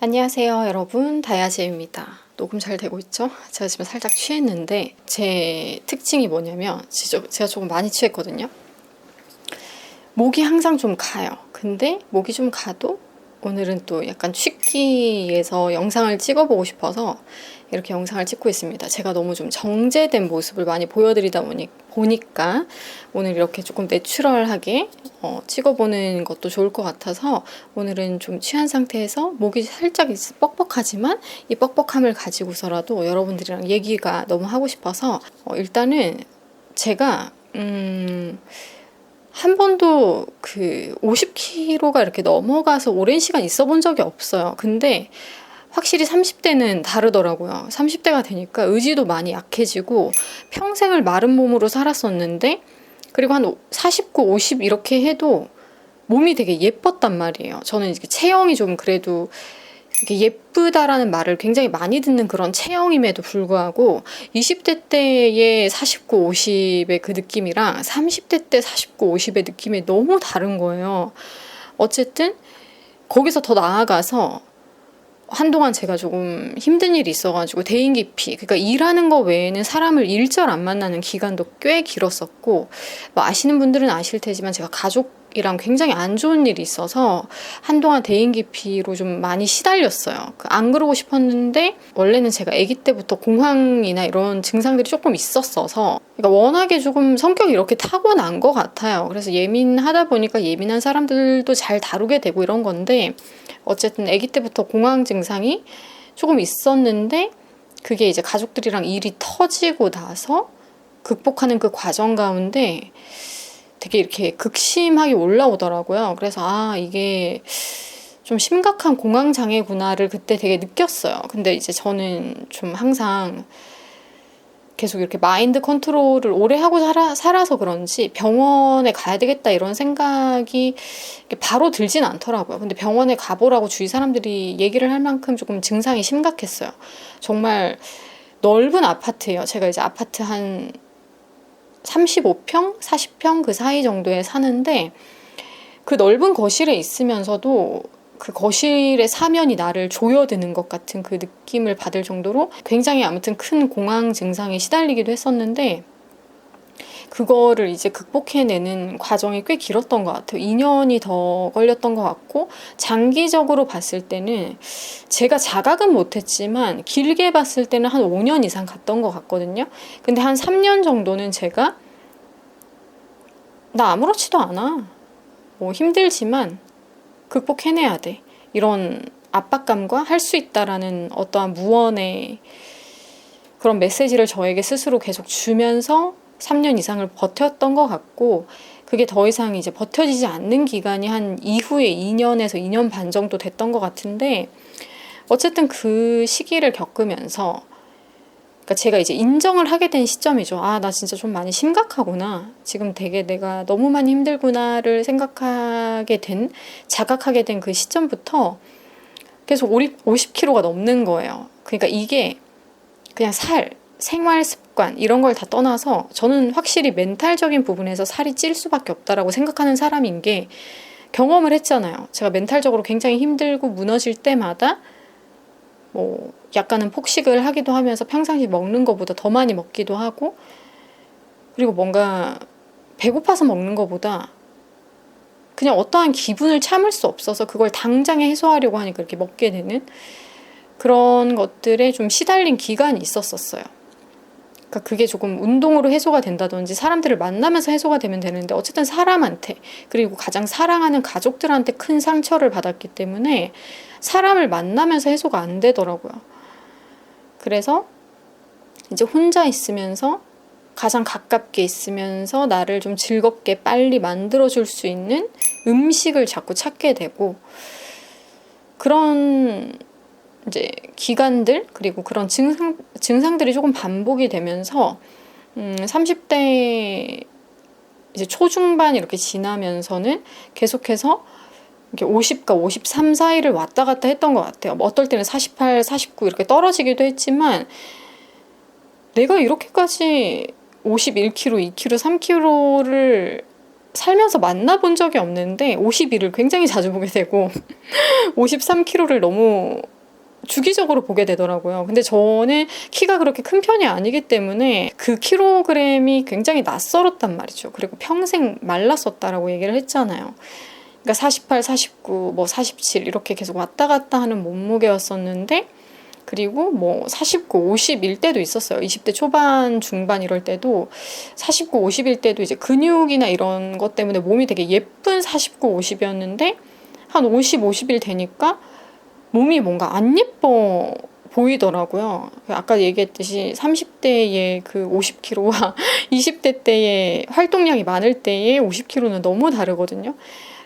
안녕하세요 여러분, 다야제입니다. 녹음 잘 되고 있죠? 제가 지금 살짝 취했는데 제 특징이 뭐냐면 제가 조금 많이 취했거든요. 목이 항상 좀 가요. 근데 목이 좀 가도 오늘은 또 약간 취기에서 영상을 찍어보고 싶어서 이렇게 영상을 찍고 있습니다. 제가 너무 좀 정제된 모습을 많이 보여드리다 보니까 오늘 이렇게 조금 내추럴하게 찍어보는 것도 좋을 것 같아서 오늘은 좀 취한 상태에서 목이 살짝 뻑뻑하지만 이 뻑뻑함을 가지고서라도 여러분들이랑 얘기가 너무 하고 싶어서 일단은 제가 한 번도 그 50kg가 이렇게 넘어가서 오랜 시간 있어 본 적이 없어요. 근데 확실히 30대는 다르더라고요. 30대가 되니까 의지도 많이 약해지고 평생을 마른 몸으로 살았었는데 그리고 한 49, 50 이렇게 해도 몸이 되게 예뻤단 말이에요. 저는 이렇게 체형이 좀 그래도 이렇게 예쁘다라는 말을 굉장히 많이 듣는 그런 체형임에도 불구하고 20대 때의 49, 50의 그 느낌이랑 30대 때 49, 50의 느낌이 너무 다른 거예요. 어쨌든 거기서 더 나아가서 한동안 제가 조금 힘든 일이 있어가지고 대인기피, 그러니까 일하는 거 외에는 사람을 일절 안 만나는 기간도 꽤 길었었고, 뭐 아시는 분들은 아실 테지만 제가 가족이랑 굉장히 안 좋은 일이 있어서 한동안 대인기피로 좀 많이 시달렸어요. 안 그러고 싶었는데 원래는 제가 아기 때부터 공황이나 이런 증상들이 조금 있었어서, 그러니까 워낙에 조금 성격이 이렇게 타고난 것 같아요. 그래서 예민하다 보니까 예민한 사람들도 잘 다루게 되고 이런 건데, 어쨌든 아기 때부터 공황 증상이 조금 있었는데 그게 이제 가족들이랑 일이 터지고 나서 극복하는 그 과정 가운데 되게 이렇게 극심하게 올라오더라고요. 그래서 이게 좀 심각한 공황 장애구나를 그때 되게 느꼈어요. 근데 이제 저는 좀 항상 계속 이렇게 마인드 컨트롤을 오래 하고 살아서 그런지 병원에 가야 되겠다 이런 생각이 바로 들진 않더라고요. 근데 병원에 가보라고 주위 사람들이 얘기를 할 만큼 조금 증상이 심각했어요. 정말 넓은 아파트예요. 제가 이제 아파트 한 35평, 40평 그 사이 정도에 사는데 그 넓은 거실에 있으면서도 그 거실의 사면이 나를 조여드는 것 같은 그 느낌을 받을 정도로 굉장히 아무튼 큰 공황 증상에 시달리기도 했었는데 그거를 이제 극복해내는 과정이 꽤 길었던 것 같아요. 2년이 더 걸렸던 것 같고 장기적으로 봤을 때는 제가 자각은 못했지만 길게 봤을 때는 한 5년 이상 갔던 것 같거든요. 근데 한 3년 정도는 제가 나 아무렇지도 않아. 뭐 힘들지만 극복해내야 돼. 이런 압박감과 할 수 있다라는 어떠한 무언의 그런 메시지를 저에게 스스로 계속 주면서 3년 이상을 버텼던 것 같고, 그게 더 이상 이제 버텨지지 않는 기간이 한 이후에 2년에서 2년 반 정도 됐던 것 같은데, 어쨌든 그 시기를 겪으면서 그러니까 제가 이제 인정을 하게 된 시점이죠. 나 진짜 좀 많이 심각하구나. 지금 되게 내가 너무 많이 힘들구나를 자각하게 된 그 시점부터 계속 50kg가 넘는 거예요. 그러니까 이게 그냥 생활 습관 이런 걸 다 떠나서 저는 확실히 멘탈적인 부분에서 살이 찔 수밖에 없다라고 생각하는 사람인 게 경험을 했잖아요. 제가 멘탈적으로 굉장히 힘들고 무너질 때마다 뭐 약간은 폭식을 하기도 하면서 평상시 먹는 것보다 더 많이 먹기도 하고, 그리고 뭔가 배고파서 먹는 것보다 그냥 어떠한 기분을 참을 수 없어서 그걸 당장에 해소하려고 하니까 이렇게 먹게 되는 그런 것들에 좀 시달린 기간이 있었어요. 그러니까 그게 조금 운동으로 해소가 된다든지 사람들을 만나면서 해소가 되면 되는데 어쨌든 사람한테, 그리고 가장 사랑하는 가족들한테 큰 상처를 받았기 때문에 사람을 만나면서 해소가 안 되더라고요. 그래서 이제 혼자 있으면서 가장 가깝게 있으면서 나를 좀 즐겁게 빨리 만들어줄 수 있는 음식을 자꾸 찾게 되고, 그런 이제 기간들 그리고 그런 증상들이 조금 반복이 되면서 30대 이제 초중반 이렇게 지나면서는 계속해서 이렇게 50과 53 사이를 왔다 갔다 했던 것 같아요. 뭐 어떨 때는 48, 49 이렇게 떨어지기도 했지만 내가 이렇게까지 51kg, 2kg, 3kg를 살면서 만나본 적이 없는데 52를 굉장히 자주 보게 되고 53kg를 너무 주기적으로 보게 되더라고요. 근데 저는 키가 그렇게 큰 편이 아니기 때문에 그 킬로그램이 굉장히 낯설었단 말이죠. 그리고 평생 말랐었다라고 얘기를 했잖아요. 그러니까 48, 49, 뭐 47 이렇게 계속 왔다 갔다 하는 몸무게였었는데, 그리고 뭐 49, 50일 때도 있었어요. 20대 초반, 중반 이럴 때도 49, 50일 때도 이제 근육이나 이런 것 때문에 몸이 되게 예쁜 49, 50이었는데 한 50, 50일 되니까 몸이 뭔가 안 예뻐 보이더라고요. 아까 얘기했듯이 30대의 그 50kg와 20대 때의 활동량이 많을 때의 50kg는 너무 다르거든요.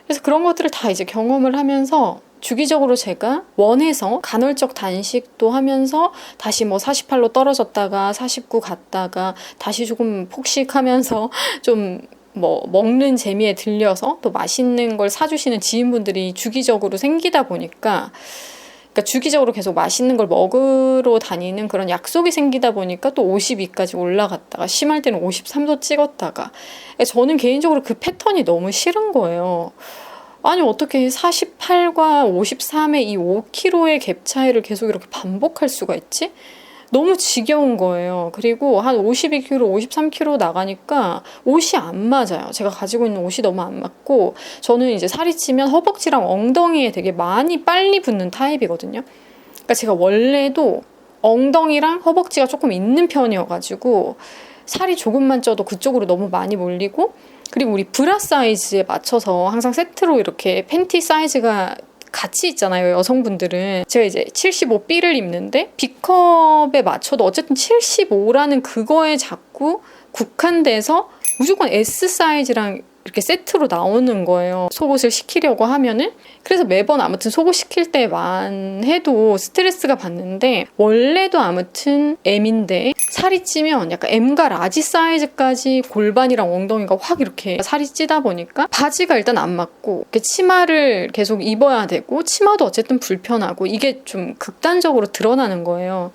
그래서 그런 것들을 다 이제 경험을 하면서 주기적으로 제가 원해서 간헐적 단식도 하면서 다시 뭐 48로 떨어졌다가 49 갔다가 다시 조금 폭식하면서 좀 뭐 먹는 재미에 들려서 또 맛있는 걸 사주시는 지인분들이 주기적으로 생기다 보니까, 그러니까 주기적으로 계속 맛있는 걸 먹으러 다니는 그런 약속이 생기다 보니까 또 52까지 올라갔다가 심할 때는 53도 찍었다가, 저는 개인적으로 그 패턴이 너무 싫은 거예요. 아니 어떻게 48과 53의 이 5kg의 갭 차이를 계속 이렇게 반복할 수가 있지? 너무 지겨운 거예요. 그리고 한 52kg, 53kg 나가니까 옷이 안 맞아요. 제가 가지고 있는 옷이 너무 안 맞고, 저는 이제 살이 찌면 허벅지랑 엉덩이에 되게 많이 빨리 붙는 타입이거든요. 그러니까 제가 원래도 엉덩이랑 허벅지가 조금 있는 편이어가지고 살이 조금만 쪄도 그쪽으로 너무 많이 몰리고, 그리고 우리 브라 사이즈에 맞춰서 항상 세트로 이렇게 팬티 사이즈가 같이 있잖아요, 여성분들은. 제가 이제 75B를 입는데 B컵에 맞춰도 어쨌든 75라는 그거에 자꾸 국한돼서 무조건 S 사이즈랑 이렇게 세트로 나오는 거예요, 속옷을 시키려고 하면은. 그래서 매번 아무튼 속옷 시킬 때만 해도 스트레스가 받는데, 원래도 아무튼 M인데 살이 찌면 약간 M과 라지 사이즈까지 골반이랑 엉덩이가 확 이렇게 살이 찌다 보니까 바지가 일단 안 맞고, 이렇게 치마를 계속 입어야 되고 치마도 어쨌든 불편하고, 이게 좀 극단적으로 드러나는 거예요.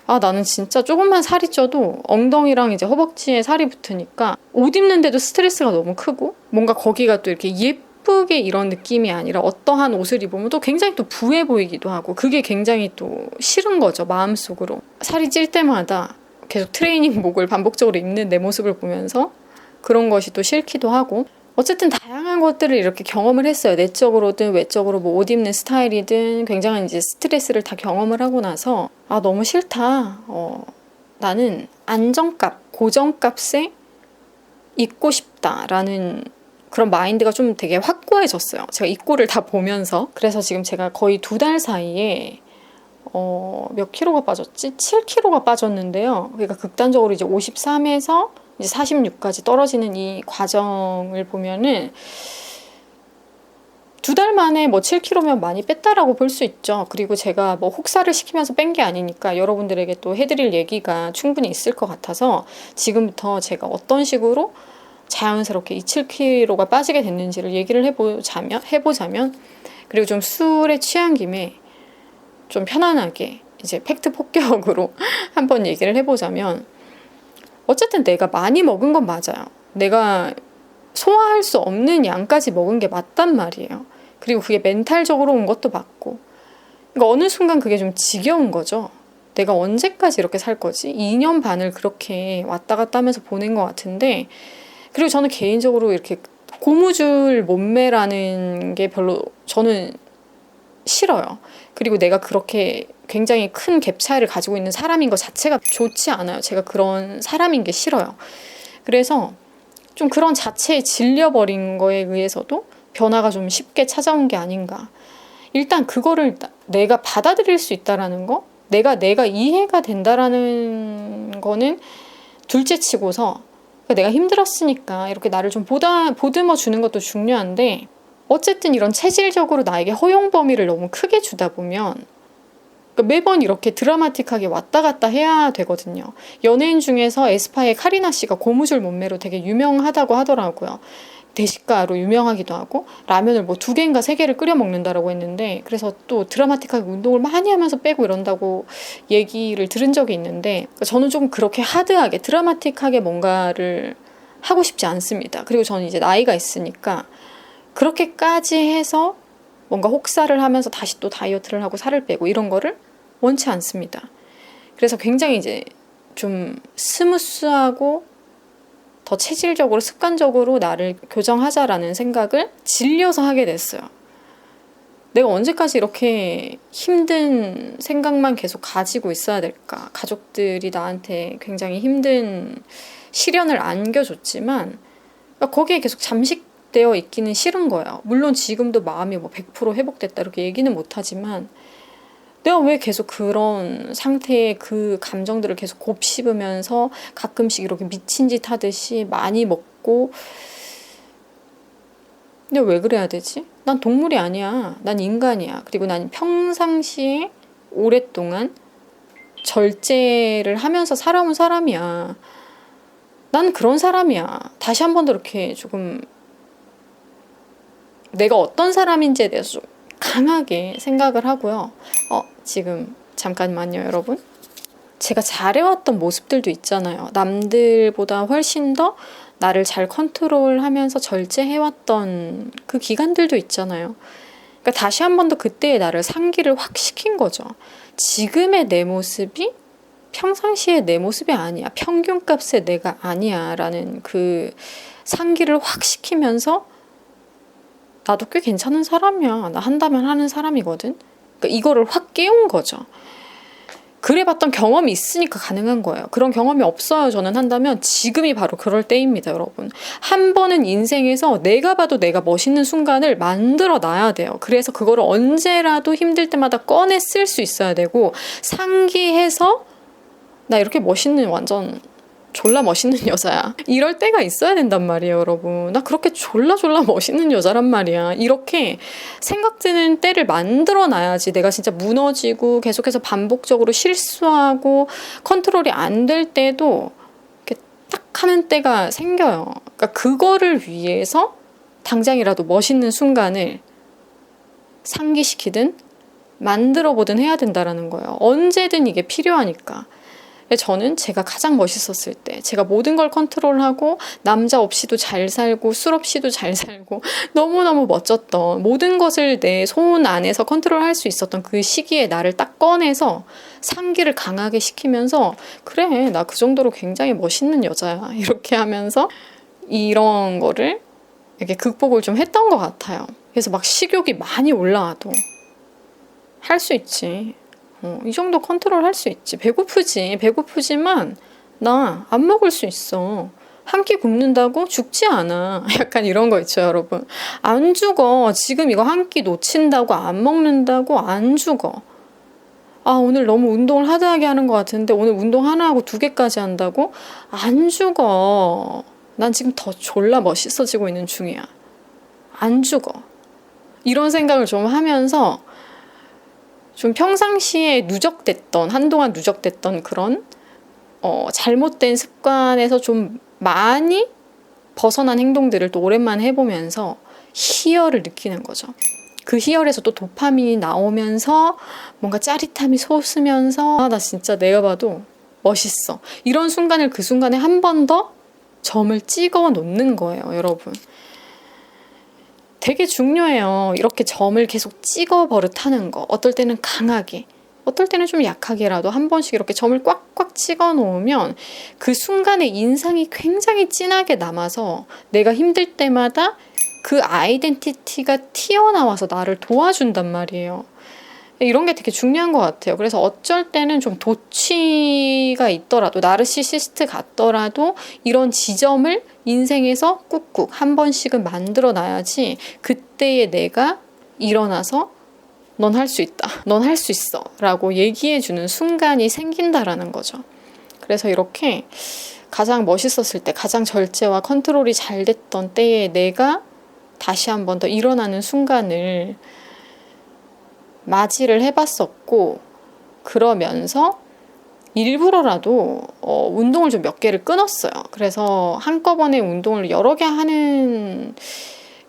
아, 나는 진짜 조금만 살이 쪄도 엉덩이랑 이제 허벅지에 살이 붙으니까 옷 입는데도 스트레스가 너무 크고, 뭔가 거기가 또 이렇게 예쁘게 이런 느낌이 아니라 어떠한 옷을 입으면 또 굉장히 또 부해 보이기도 하고, 그게 굉장히 또 싫은 거죠, 마음속으로. 살이 찔 때마다 계속 트레이닝복을 반복적으로 입는 내 모습을 보면서 그런 것이 또 싫기도 하고, 어쨌든 다양한 것들을 이렇게 경험을 했어요. 내적으로든 외적으로 뭐 옷 입는 스타일이든 굉장한 이제 스트레스를 다 경험을 하고 나서, 아, 너무 싫다. 나는 안정값, 고정값에 있고 싶다라는 그런 마인드가 좀 되게 확고해졌어요. 제가 이 꼴을 다 보면서. 그래서 지금 제가 거의 2달 사이에 몇 킬로가 빠졌지? 7kg가 빠졌는데요. 그러니까 극단적으로 이제 53에서 이제 46까지 떨어지는 이 과정을 보면은 2달 만에 뭐 7kg면 많이 뺐다라고 볼 수 있죠. 그리고 제가 뭐 혹사를 시키면서 뺀 게 아니니까 여러분들에게 또 해드릴 얘기가 충분히 있을 것 같아서 지금부터 제가 어떤 식으로 자연스럽게 이 7kg가 빠지게 됐는지를 얘기를 해보자면, 그리고 좀 술에 취한 김에 좀 편안하게 이제 팩트 폭격으로 한번 얘기를 해보자면, 어쨌든 내가 많이 먹은 건 맞아요. 내가 소화할 수 없는 양까지 먹은 게 맞단 말이에요. 그리고 그게 멘탈적으로 온 것도 맞고. 그러니까 어느 순간 그게 좀 지겨운 거죠. 내가 언제까지 이렇게 살 거지? 2년 반을 그렇게 왔다 갔다 하면서 보낸 것 같은데, 그리고 저는 개인적으로 이렇게 고무줄 몸매라는 게 별로 저는 싫어요. 그리고 내가 그렇게 굉장히 큰 갭 차이를 가지고 있는 사람인 것 자체가 좋지 않아요. 제가 그런 사람인 게 싫어요. 그래서 좀 그런 자체에 질려버린 거에 의해서도 변화가 좀 쉽게 찾아온 게 아닌가. 일단 그거를 내가 받아들일 수 있다라는 거, 내가 이해가 된다라는 거는 둘째 치고서, 내가 힘들었으니까 이렇게 나를 좀 보듬어 주는 것도 중요한데, 어쨌든 이런 체질적으로 나에게 허용 범위를 너무 크게 주다 보면 매번 이렇게 드라마틱하게 왔다 갔다 해야 되거든요. 연예인 중에서 에스파의 카리나 씨가 고무줄 몸매로 되게 유명하다고 하더라고요. 대식가로 유명하기도 하고, 라면을 뭐 2개인가 3개를 끓여 먹는다라고 했는데, 그래서 또 드라마틱하게 운동을 많이 하면서 빼고 이런다고 얘기를 들은 적이 있는데, 저는 좀 그렇게 하드하게 드라마틱하게 뭔가를 하고 싶지 않습니다. 그리고 저는 이제 나이가 있으니까 그렇게까지 해서 뭔가 혹사를 하면서 다시 또 다이어트를 하고 살을 빼고 이런 거를 원치 않습니다. 그래서 굉장히 이제 좀 스무스하고 더 체질적으로 습관적으로 나를 교정하자라는 생각을 질려서 하게 됐어요. 내가 언제까지 이렇게 힘든 생각만 계속 가지고 있어야 될까? 가족들이 나한테 굉장히 힘든 시련을 안겨줬지만 거기에 계속 잠식되어 있기는 싫은 거예요. 물론 지금도 마음이 뭐 100% 회복됐다 이렇게 얘기는 못하지만 내가 왜 계속 그런 상태의 그 감정들을 계속 곱씹으면서 가끔씩 이렇게 미친 짓 하듯이 많이 먹고 근데 왜 그래야 되지? 난 동물이 아니야. 난 인간이야. 그리고 난 평상시에 오랫동안 절제를 하면서 살아온 사람이야. 난 그런 사람이야. 다시 한 번 더 이렇게 조금 내가 어떤 사람인지에 대해서 좀 강하게 생각을 하고요. 지금 잠깐만요, 여러분. 제가 잘해왔던 모습들도 있잖아요. 남들보다 훨씬 더 나를 잘 컨트롤하면서 절제해왔던 그 기간들도 있잖아요. 그러니까 다시 한 번 더 그때의 나를 상기를 확 시킨 거죠. 지금의 내 모습이 평상시의 내 모습이 아니야. 평균값의 내가 아니야. 라는 그 상기를 확 시키면서 나도 꽤 괜찮은 사람이야. 나 한다면 하는 사람이거든. 그러니까 이거를 확 깨운 거죠. 그래봤던 경험이 있으니까 가능한 거예요. 그런 경험이 없어요. 저는 한다면 지금이 바로 그럴 때입니다, 여러분. 한 번은 인생에서 내가 봐도 내가 멋있는 순간을 만들어 놔야 돼요. 그래서 그거를 언제라도 힘들 때마다 꺼내 쓸 수 있어야 되고 상기해서 나 이렇게 멋있는 완전 졸라 멋있는 여자야. 이럴 때가 있어야 된단 말이에요, 여러분. 나 그렇게 졸라 멋있는 여자란 말이야. 이렇게 생각드는 때를 만들어 놔야지 내가 진짜 무너지고 계속해서 반복적으로 실수하고 컨트롤이 안 될 때도 이렇게 딱 하는 때가 생겨요. 그러니까 그거를 위해서 당장이라도 멋있는 순간을 상기시키든 만들어 보든 해야 된다라는 거예요. 언제든 이게 필요하니까. 저는 제가 가장 멋있었을 때 제가 모든 걸 컨트롤하고 남자 없이도 잘 살고 술 없이도 잘 살고 너무너무 멋졌던 모든 것을 내 손 안에서 컨트롤할 수 있었던 그 시기에 나를 딱 꺼내서 상기를 강하게 시키면서 그래 나 그 정도로 굉장히 멋있는 여자야 이렇게 하면서 이런 거를 이렇게 극복을 좀 했던 것 같아요. 그래서 막 식욕이 많이 올라와도 할 수 있지. 이 정도 컨트롤 할 수 있지. 배고프지만 나 안 먹을 수 있어. 한 끼 굶는다고 죽지 않아. 약간 이런 거 있죠, 여러분. 안 죽어. 지금 이거 한 끼 놓친다고 안 먹는다고 안 죽어. 오늘 너무 운동을 하드하게 하는 것 같은데 오늘 운동 하나 하고 2개까지 한다고? 안 죽어. 난 지금 더 졸라 멋있어지고 있는 중이야. 안 죽어. 이런 생각을 좀 하면서 좀 평상시에 한동안 누적됐던 그런 잘못된 습관에서 좀 많이 벗어난 행동들을 또 오랜만에 해보면서 희열을 느끼는 거죠. 그 희열에서 또 도파민이 나오면서 뭔가 짜릿함이 솟으면서 나 진짜 내가 봐도 멋있어. 이런 순간을 그 순간에 한 번 더 점을 찍어 놓는 거예요, 여러분. 되게 중요해요. 이렇게 점을 계속 찍어 버릇하는 거. 어떨 때는 강하게, 어떨 때는 좀 약하게라도 한 번씩 이렇게 점을 꽉꽉 찍어 놓으면 그 순간의 인상이 굉장히 진하게 남아서 내가 힘들 때마다 그 아이덴티티가 튀어나와서 나를 도와준단 말이에요. 이런 게 되게 중요한 것 같아요. 그래서 어쩔 때는 좀 도취가 있더라도 나르시시스트 같더라도 이런 지점을 인생에서 꾹꾹 한 번씩은 만들어 놔야지 그때의 내가 일어나서 넌 할 수 있다. 넌 할 수 있어. 라고 얘기해주는 순간이 생긴다라는 거죠. 그래서 이렇게 가장 멋있었을 때, 가장 절제와 컨트롤이 잘 됐던 때에 내가 다시 한 번 더 일어나는 순간을 맞이를 해봤었고, 그러면서 일부러라도 운동을 좀 몇 개를 끊었어요. 그래서 한꺼번에 운동을 여러 개 하는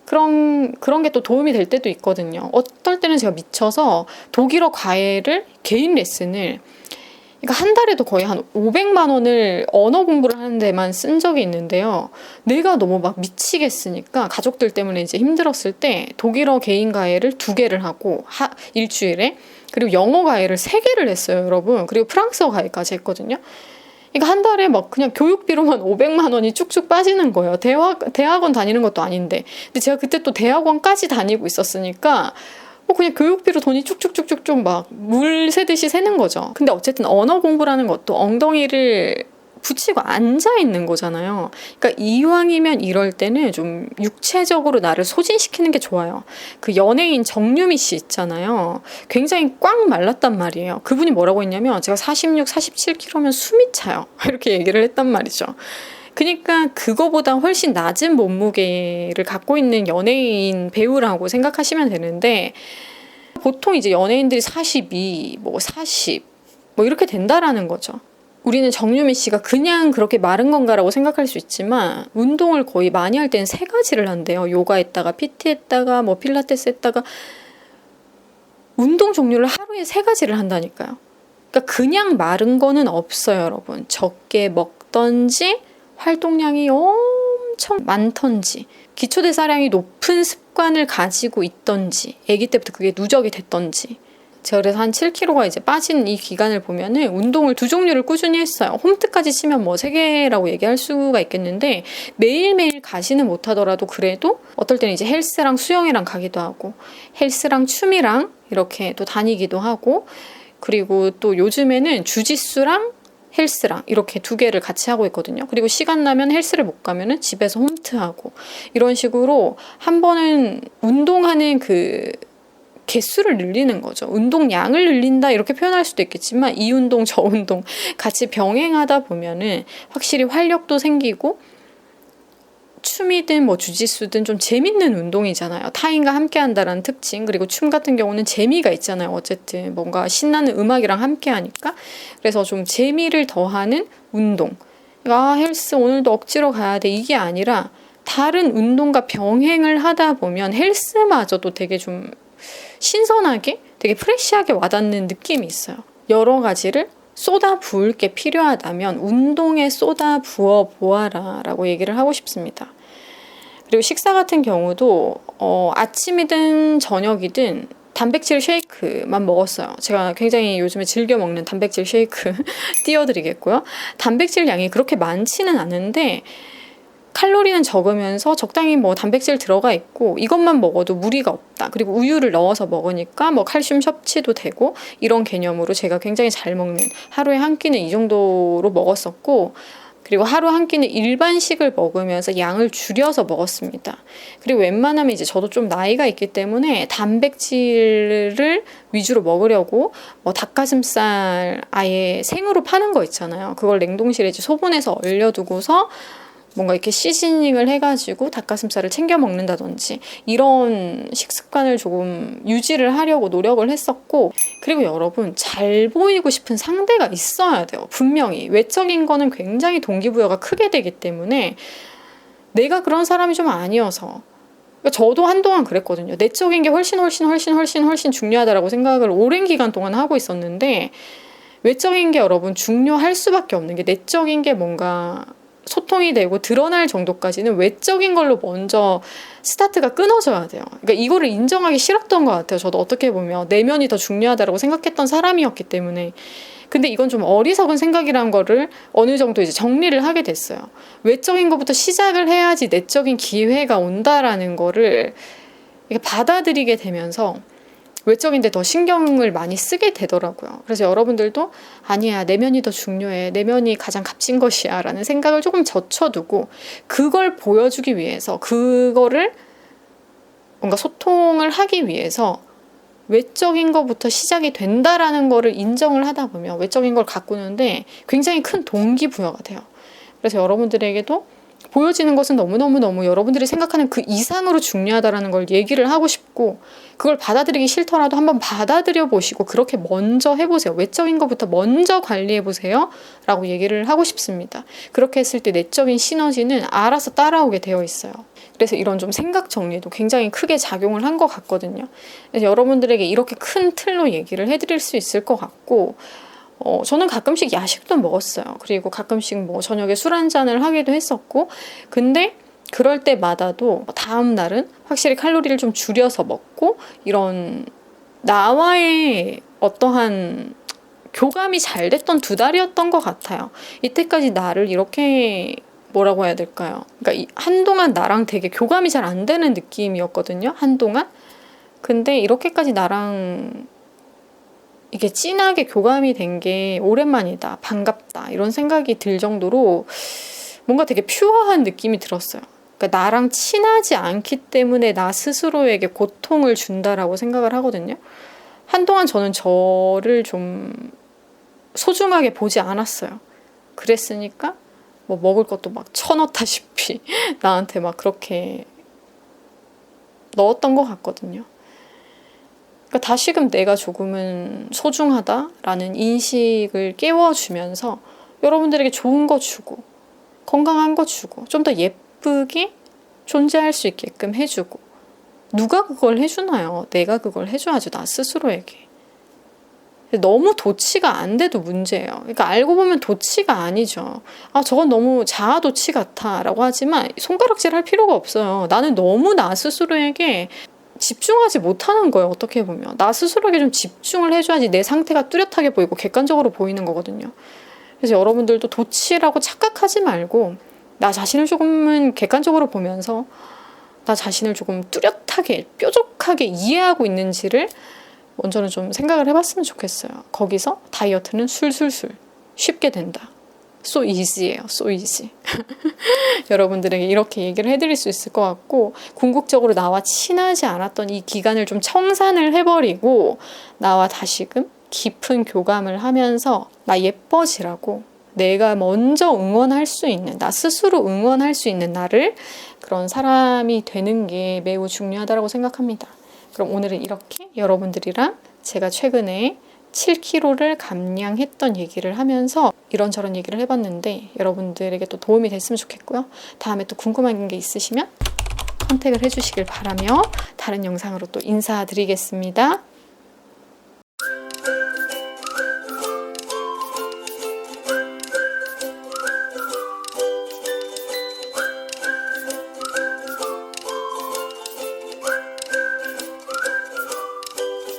그런 게 또 도움이 될 때도 있거든요. 어떨 때는 제가 미쳐서 독일어 과외를 개인 레슨을 그러니까 한 달에도 거의 한 500만 원을 언어 공부를 하는 데만 쓴 적이 있는데요. 내가 너무 막 미치겠으니까 가족들 때문에 이제 힘들었을 때 독일어 개인 과외를 2개를 하고 일주일에, 그리고 영어 과외를 3개를 했어요, 여러분. 그리고 프랑스어 과외까지 했거든요. 그러니까 한 달에 막 그냥 교육비로만 500만 원이 쭉쭉 빠지는 거예요. 대학원 다니는 것도 아닌데. 근데 제가 그때 또 대학원까지 다니고 있었으니까 뭐 그냥 교육비로 돈이 쭉쭉쭉쭉 좀 막 물 새듯이 새는 거죠. 근데 어쨌든 언어 공부라는 것도 엉덩이를 붙이고 앉아 있는 거잖아요. 그러니까 이왕이면 이럴 때는 좀 육체적으로 나를 소진시키는 게 좋아요. 그 연예인 정유미 씨 있잖아요. 굉장히 꽉 말랐단 말이에요. 그분이 뭐라고 했냐면 제가 46, 47kg면 숨이 차요. 이렇게 얘기를 했단 말이죠. 그러니까 그거보다 훨씬 낮은 몸무게를 갖고 있는 연예인 배우라고 생각하시면 되는데, 보통 이제 연예인들이 42, 뭐 40, 뭐 이렇게 된다라는 거죠. 우리는 정유미 씨가 그냥 그렇게 마른 건가라고 생각할 수 있지만 운동을 거의 많이 할 때는 3가지를 한대요. 요가 했다가 PT 했다가 뭐 필라테스 했다가 운동 종류를 하루에 3가지를 한다니까요. 그러니까 그냥 마른 거는 없어요, 여러분. 적게 먹던지 활동량이 엄청 많던지 기초대사량이 높은 습관을 가지고 있던지 아기 때부터 그게 누적이 됐던지. 제가 그래서 한 7kg가 이제 빠진 이 기간을 보면은 운동을 2종류를 꾸준히 했어요. 홈트까지 치면 뭐 3개라고 얘기할 수가 있겠는데 매일매일 가지는 못하더라도 그래도 어떨 때는 이제 헬스랑 수영이랑 가기도 하고 헬스랑 춤이랑 이렇게 또 다니기도 하고, 그리고 또 요즘에는 주짓수랑 헬스랑 이렇게 2개를 같이 하고 있거든요. 그리고 시간 나면 헬스를 못 가면은 집에서 홈트하고, 이런 식으로 한 번은 운동하는 그 개수를 늘리는 거죠. 운동량을 늘린다 이렇게 표현할 수도 있겠지만 이 운동 저 운동 같이 병행하다 보면은 확실히 활력도 생기고, 춤이든 뭐 주짓수든 좀 재밌는 운동이잖아요. 타인과 함께 한다라는 특징, 그리고 춤 같은 경우는 재미가 있잖아요. 어쨌든 뭔가 신나는 음악이랑 함께 하니까. 그래서 좀 재미를 더하는 운동. 아, 헬스 오늘도 억지로 가야 돼 이게 아니라 다른 운동과 병행을 하다 보면 헬스마저도 되게 좀 신선하게 되게 프레시하게 와닿는 느낌이 있어요. 여러 가지를 쏟아 부을 게 필요하다면 운동에 쏟아 부어 보아라 라고 얘기를 하고 싶습니다. 그리고 식사 같은 경우도 아침이든 저녁이든 단백질 쉐이크만 먹었어요. 제가 굉장히 요즘에 즐겨 먹는 단백질 쉐이크 띄워드리겠고요. 단백질 양이 그렇게 많지는 않은데 칼로리는 적으면서 적당히 뭐 단백질 들어가 있고 이것만 먹어도 무리가 없다. 그리고 우유를 넣어서 먹으니까 뭐 칼슘 섭취도 되고, 이런 개념으로 제가 굉장히 잘 먹는, 하루에 한 끼는 이 정도로 먹었었고, 그리고 하루 한 끼는 일반식을 먹으면서 양을 줄여서 먹었습니다. 그리고 웬만하면 이제 저도 좀 나이가 있기 때문에 단백질을 위주로 먹으려고 뭐 닭가슴살 아예 생으로 파는 거 있잖아요. 그걸 냉동실에 이제 소분해서 얼려두고서 뭔가 이렇게 시즈닝을 해가지고 닭가슴살을 챙겨 먹는다든지 이런 식습관을 조금 유지를 하려고 노력을 했었고, 그리고 여러분 잘 보이고 싶은 상대가 있어야 돼요. 분명히 외적인 거는 굉장히 동기부여가 크게 되기 때문에 내가 그런 사람이 좀 아니어서, 그러니까 저도 한동안 그랬거든요. 내적인 게 훨씬 중요하다라고 생각을 오랜 기간 동안 하고 있었는데, 외적인 게 여러분 중요할 수밖에 없는 게, 내적인 게 뭔가 소통이 되고 드러날 정도까지는 외적인 걸로 먼저 스타트가 끊어져야 돼요. 그러니까 이거를 인정하기 싫었던 것 같아요. 저도 어떻게 보면 내면이 더 중요하다고 생각했던 사람이었기 때문에. 근데 이건 좀 어리석은 생각이란 거를 어느 정도 이제 정리를 하게 됐어요. 외적인 것부터 시작을 해야지 내적인 기회가 온다라는 거를 받아들이게 되면서 외적인데 더 신경을 많이 쓰게 되더라고요. 그래서 여러분들도 아니야, 내면이 더 중요해, 내면이 가장 값진 것이야 라는 생각을 조금 젖혀두고, 그걸 보여주기 위해서, 그거를 뭔가 소통을 하기 위해서 외적인 것부터 시작이 된다라는 거를 인정을 하다 보면 외적인 걸 가꾸는데 굉장히 큰 동기부여가 돼요. 그래서 여러분들에게도 보여지는 것은 너무너무 여러분들이 생각하는 그 이상으로 중요하다라는 걸 얘기를 하고 싶고, 그걸 받아들이기 싫더라도 한번 받아들여 보시고 그렇게 먼저 해보세요. 외적인 것부터 먼저 관리해 보세요 라고 얘기를 하고 싶습니다. 그렇게 했을 때 내적인 시너지는 알아서 따라오게 되어 있어요. 그래서 이런 좀 생각 정리도 굉장히 크게 작용을 한 것 같거든요. 그래서 여러분들에게 이렇게 큰 틀로 얘기를 해드릴 수 있을 것 같고, 저는 가끔씩 야식도 먹었어요. 그리고 가끔씩 뭐 저녁에 술 한잔을 하기도 했었고, 근데 그럴 때마다도 다음 날은 확실히 칼로리를 좀 줄여서 먹고, 이런 나와의 어떠한 교감이 잘 됐던 2달이었던 것 같아요. 이때까지 나를 이렇게 뭐라고 해야 될까요? 그러니까 한동안 나랑 되게 교감이 잘 안 되는 느낌이었거든요. 한동안. 근데 이렇게까지 나랑 이게 진하게 교감이 된 게 오랜만이다, 반갑다, 이런 생각이 들 정도로 뭔가 되게 퓨어한 느낌이 들었어요. 그러니까 나랑 친하지 않기 때문에 나 스스로에게 고통을 준다라고 생각을 하거든요. 한동안 저는 저를 좀 소중하게 보지 않았어요. 그랬으니까 뭐 먹을 것도 막 쳐넣다시피 나한테 막 그렇게 넣었던 것 같거든요. 그러니까 다시금 내가 조금은 소중하다라는 인식을 깨워주면서 여러분들에게 좋은 거 주고 건강한 거 주고 좀 더 예쁘게 존재할 수 있게끔 해주고, 누가 그걸 해주나요? 내가 그걸 해줘야지, 나 스스로에게. 너무 도치가 안 돼도 문제예요. 그러니까 알고 보면 도치가 아니죠. 저건 너무 자아도치 같아 라고 하지만 손가락질 할 필요가 없어요. 나는 너무 나 스스로에게 집중하지 못하는 거예요. 어떻게 보면 나 스스로에게 좀 집중을 해줘야지 내 상태가 뚜렷하게 보이고 객관적으로 보이는 거거든요. 그래서 여러분들도 도치라고 착각하지 말고 나 자신을 조금은 객관적으로 보면서 나 자신을 조금 뚜렷하게 뾰족하게 이해하고 있는지를 먼저는 좀 생각을 해봤으면 좋겠어요. 거기서 다이어트는 술술술 쉽게 된다. So easy예요. So easy. 여러분들에게 이렇게 얘기를 해드릴 수 있을 것 같고, 궁극적으로 나와 친하지 않았던 이 기간을 좀 청산을 해버리고 나와 다시금 깊은 교감을 하면서 나 예뻐지라고, 내가 먼저 응원할 수 있는, 나 스스로 응원할 수 있는 나를, 그런 사람이 되는 게 매우 중요하다고 생각합니다. 그럼 오늘은 이렇게 여러분들이랑 제가 최근에 7kg를 감량했던 얘기를 하면서 이런저런 얘기를 해봤는데 여러분들에게 또 도움이 됐으면 좋겠고요. 다음에 또 궁금한 게 있으시면 컨택을 해주시길 바라며 다른 영상으로 또 인사드리겠습니다.